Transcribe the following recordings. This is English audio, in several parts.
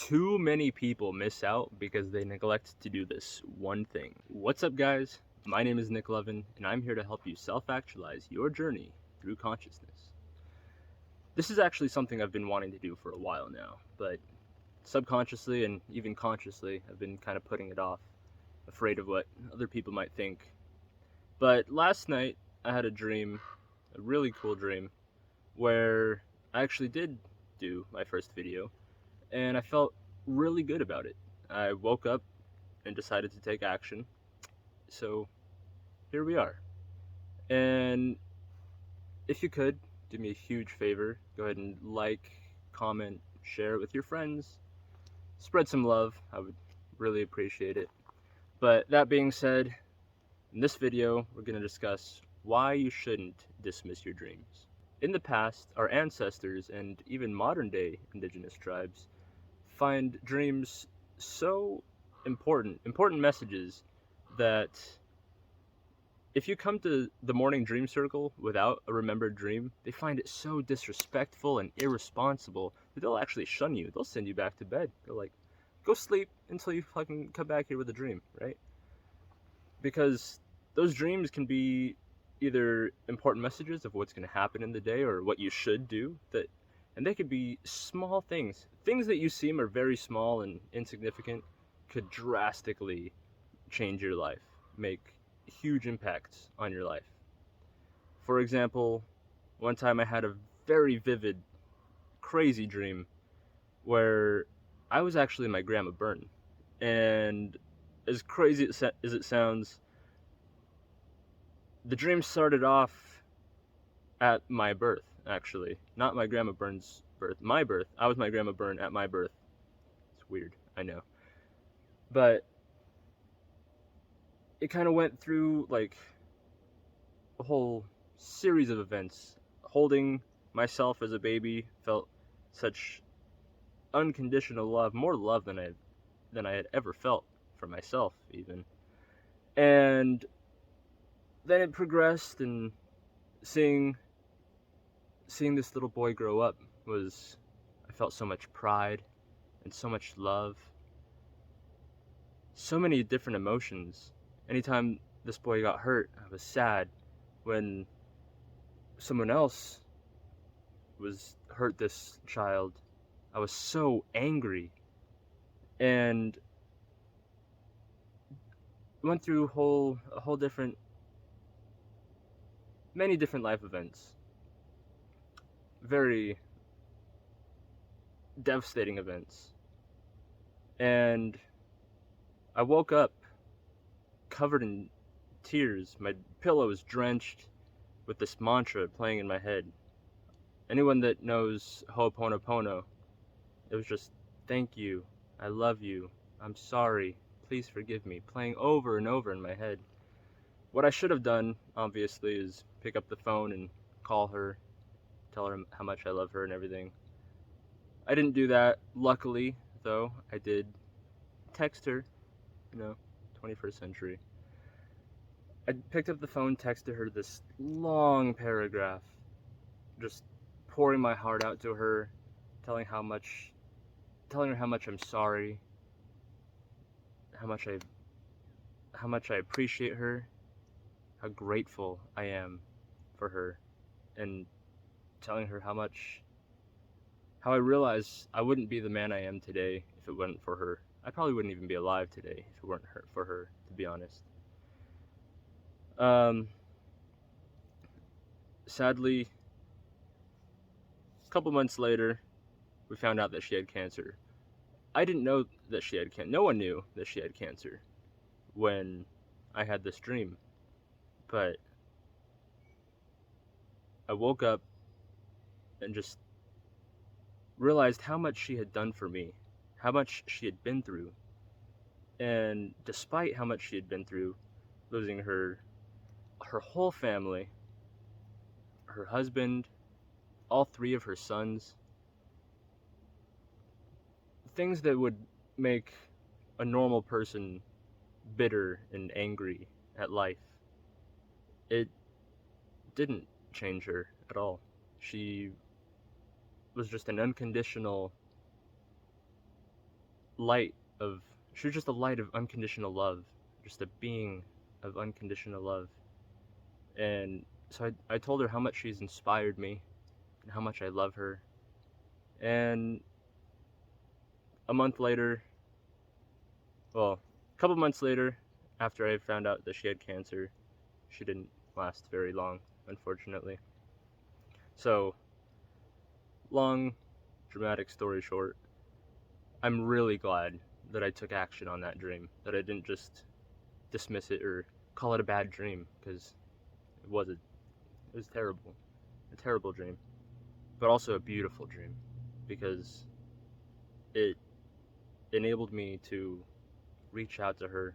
Too many people miss out because they neglect to do this one thing. What's up, guys? My name is Nick Levin, and I'm here to help you self-actualize your journey through consciousness. This is actually something I've been wanting to do for a while now, but subconsciously and even consciously, I've been kind of putting it off, afraid of what other people might think. But last night, I had a dream, a really cool dream, where I actually did do my first video, and I felt really good about it. I woke up and decided to take action, so here we are. And if you could, do me a huge favor, go ahead and like, comment, share it with your friends, spread some love. I would really appreciate it. But that being said, in this video, we're going to discuss why you shouldn't dismiss your dreams. In the past, our ancestors and even modern day indigenous tribes find dreams so important messages that if you come to the morning dream circle without a remembered dream, they find it so disrespectful and irresponsible that they'll actually shun you. They'll send you back to bed. They're like, go sleep until you fucking come back here with a dream, right? Because those dreams can be either important messages of what's going to happen in the day or what you should do, and they could be small things that you seem are very small and insignificant could drastically change your life, make huge impacts on your life. For example, one time I had a very vivid, crazy dream where I was actually my grandma Byrne, and as crazy as it sounds, the dream started off at my birth, actually. Not my grandma Byrne's birth, my birth. I was my grandma Byrne at my birth. It's weird, I know. But it kind of went through like a whole series of events. Holding myself as a baby felt such unconditional love, more love than I had ever felt for myself even. And then it progressed, and seeing this little boy grow up was, I felt so much pride and so much love, so many different emotions. Anytime this boy got hurt, I was sad. When someone else was hurt this child, I was so angry, and went through a whole different, many different life events, very devastating events. And I woke up covered in tears. My pillow was drenched with this mantra playing in my head. Anyone that knows Ho'oponopono, it was just, thank you, I love you, I'm sorry, please forgive me, playing over and over in my head. What I should have done, obviously, is pick up the phone and call her, tell her how much I love her and everything. I didn't do that, luckily, though. I did text her, 21st century. I picked up the phone, texted her this long paragraph, just pouring my heart out to her, telling her how much I'm sorry, how much I appreciate her, how grateful I am for her, and telling her how I realize I wouldn't be the man I am today if it wasn't for her. I probably wouldn't even be alive today if it weren't for her, to be honest. Sadly, a couple months later, we found out that she had cancer. I didn't know that she had cancer. No one knew that she had cancer when I had this dream. But I woke up and just realized how much she had done for me, how much she had been through. And despite how much she had been through, losing her whole family, her husband, all three of her sons, things that would make a normal person bitter and angry at life, it didn't change her at all. She was just an unconditional light of, she was just a light of unconditional love, just a being of unconditional love. And so I told her how much she's inspired me and how much I love her. And a month later, well, a couple months later, after I found out that she had cancer, she didn't last very long, unfortunately. So, long, dramatic story short, I'm really glad that I took action on that dream, that I didn't just dismiss it or call it a bad dream, because it was terrible, a terrible dream, but also a beautiful dream, because it enabled me to reach out to her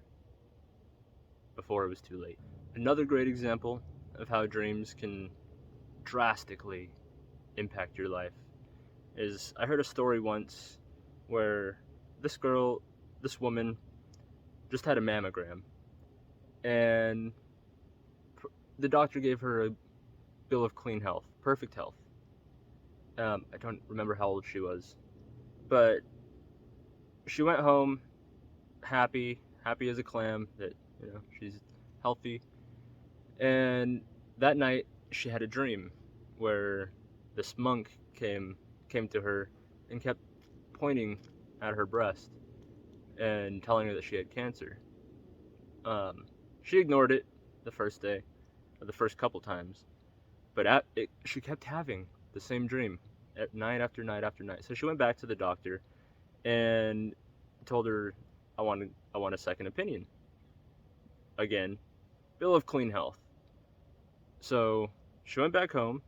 before it was too late. Another great example of how dreams can drastically impact your life is, I heard a story once where this woman just had a mammogram, and the doctor gave her a bill of clean health, perfect health. I don't remember how old she was, but she went home happy as a clam that, she's healthy. And that night she had a dream where this monk came to her and kept pointing at her breast and telling her that she had cancer. She ignored it the first day, or the first couple times, but she kept having the same dream at night after night after night. So she went back to the doctor and told her, I want a second opinion. Again, bill of clean health. So she went back home.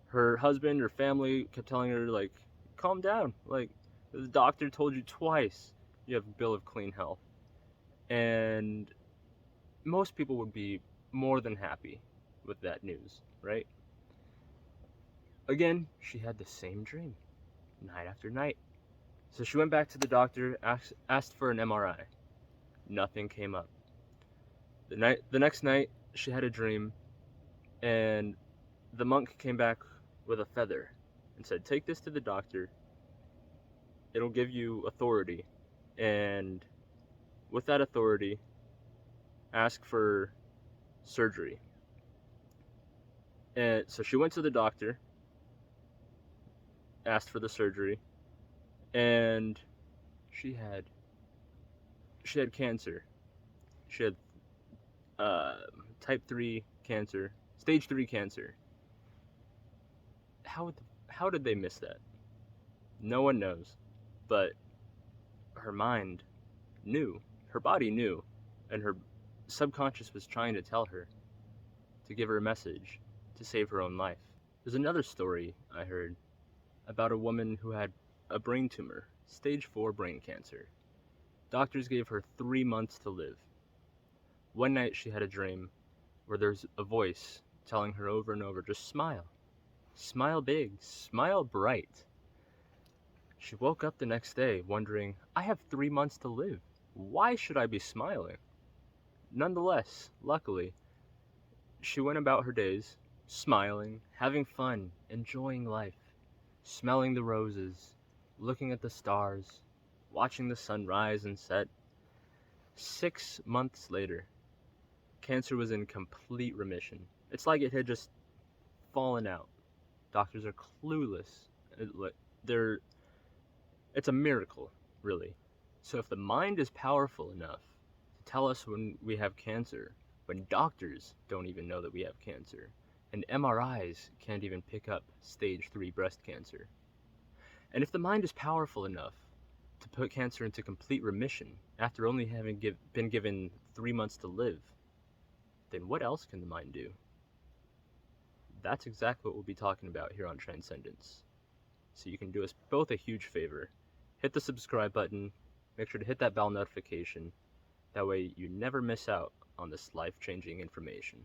Her husband, her family kept telling her, like, calm down. Like, the doctor told you twice you have a bill of clean health. And most people would be more than happy with that news, right? Again, she had the same dream, night after night. So she went back to the doctor, asked for an MRI. Nothing came up. The next night, she had a dream, and the monk came back with a feather and said, take this to the doctor. It'll give you authority, and with that authority, ask for surgery. And so she went to the doctor, asked for the surgery, and she had cancer. She had type 3 cancer, stage 3 cancer. How did they miss that? No one knows, but her mind knew, her body knew, and her subconscious was trying to tell her, to give her a message, to save her own life. There's another story I heard about a woman who had a brain tumor, stage 4 brain cancer. Doctors gave her 3 months to live. One night she had a dream where there's a voice telling her over and over, just smile. Smile big, smile bright. She woke up the next day wondering, I have 3 months to live. Why should I be smiling? Nonetheless, luckily, she went about her days, smiling, having fun, enjoying life, smelling the roses, looking at the stars, watching the sun rise and set. 6 months later, cancer was in complete remission. It's like it had just fallen out. Doctors are clueless. It's a miracle, really. So if the mind is powerful enough to tell us when we have cancer, when doctors don't even know that we have cancer, and MRIs can't even pick up stage 3 breast cancer, and if the mind is powerful enough to put cancer into complete remission after only having been given 3 months to live, then what else can the mind do? That's exactly what we'll be talking about here on Transcendence. So you can do us both a huge favor. Hit the subscribe button, make sure to hit that bell notification, that way you never miss out on this life-changing information.